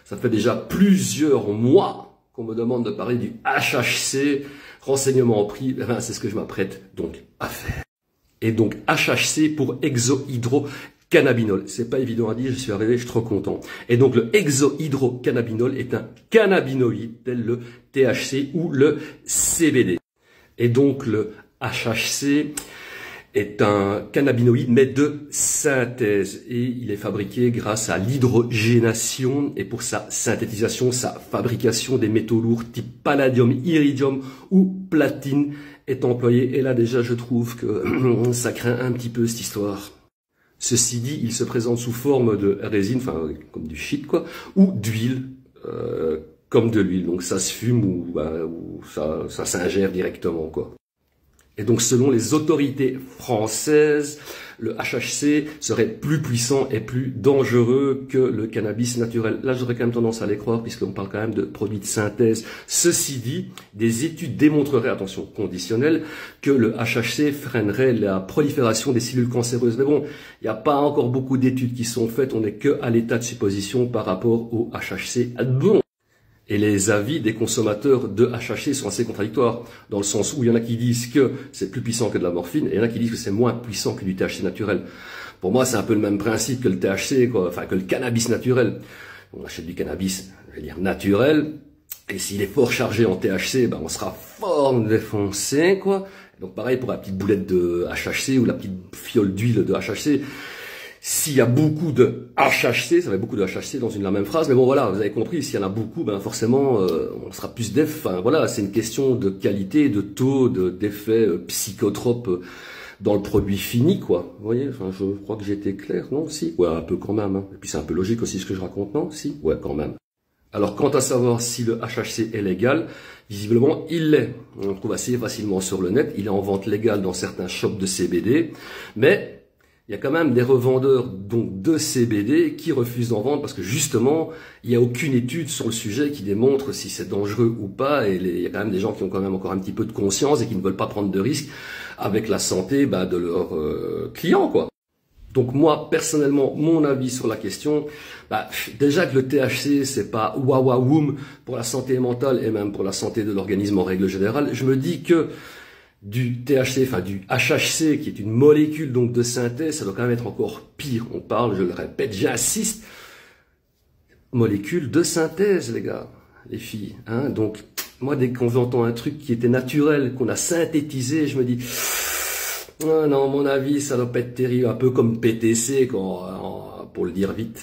Ça fait déjà plusieurs mois qu'on me demande de parler du HHC, renseignement en prix. C'est ce que je m'apprête donc à faire. Et donc HHC pour hexohydrocannabinol. C'est pas évident à dire, je suis arrivé, je suis trop content. Et donc le hexohydrocannabinol est un cannabinoïde tel le THC ou le CBD. Et donc le HHC est un cannabinoïde mais de synthèse et il est fabriqué grâce à l'hydrogénation et pour sa synthétisation, sa fabrication des métaux lourds type palladium, iridium ou platine est employé. Et là déjà je trouve que ça craint un petit peu cette histoire. Ceci dit, il se présente sous forme de résine, enfin comme du shit quoi, ou d'huile, comme de l'huile. Donc ça se fume ou ça s'ingère directement quoi. Et donc selon les autorités françaises, le HHC serait plus puissant et plus dangereux que le cannabis naturel. Là, j'aurais quand même tendance à les croire puisqu'on parle quand même de produits de synthèse. Ceci dit, des études démontreraient, attention conditionnelle, que le HHC freinerait la prolifération des cellules cancéreuses. Mais bon, il n'y a pas encore beaucoup d'études qui sont faites, on n'est que à l'état de supposition par rapport au HHC. Bon. Et les avis des consommateurs de HHC sont assez contradictoires, dans le sens où il y en a qui disent que c'est plus puissant que de la morphine, et il y en a qui disent que c'est moins puissant que du THC naturel. Pour moi, c'est un peu le même principe que le THC, quoi, enfin que le cannabis naturel. On achète du cannabis, je vais dire naturel, et s'il est fort chargé en THC, ben on sera fort défoncé, quoi. Donc pareil pour la petite boulette de HHC ou la petite fiole d'huile de HHC. S'il y a beaucoup de HHC, ça fait beaucoup de HHC dans la même phrase, mais bon voilà, vous avez compris, s'il y en a beaucoup, ben forcément, on sera plus def. Enfin voilà, c'est une question de qualité, de taux, d'effet psychotrope dans le produit fini, quoi. Vous voyez, enfin, je crois que j'ai été clair, non? Si? Ouais, un peu quand même. Hein. Et puis c'est un peu logique aussi ce que je raconte, non? Si? Ouais, quand même. Alors, quant à savoir si le HHC est légal, visiblement, il l'est. On le trouve assez facilement sur le net. Il est en vente légale dans certains shops de CBD, mais il y a quand même des revendeurs donc de CBD qui refusent d'en vendre parce que justement, il n'y a aucune étude sur le sujet qui démontre si c'est dangereux ou pas. Et il y a quand même des gens qui ont quand même encore un petit peu de conscience et qui ne veulent pas prendre de risques avec la santé de leurs clients, quoi. Donc moi, personnellement, mon avis sur la question, déjà que le THC, c'est pas wawawoum pour la santé mentale et même pour la santé de l'organisme en règle générale, je me dis que du THC, enfin du HHC, qui est une molécule donc de synthèse, ça doit quand même être encore pire. On parle, je le répète, j'insiste, molécule de synthèse, les gars, les filles. Hein. Donc, moi, dès qu'on entend un truc qui était naturel, qu'on a synthétisé, je me dis, ah non, à mon avis, ça doit pas être terrible, un peu comme PTC, pour le dire vite.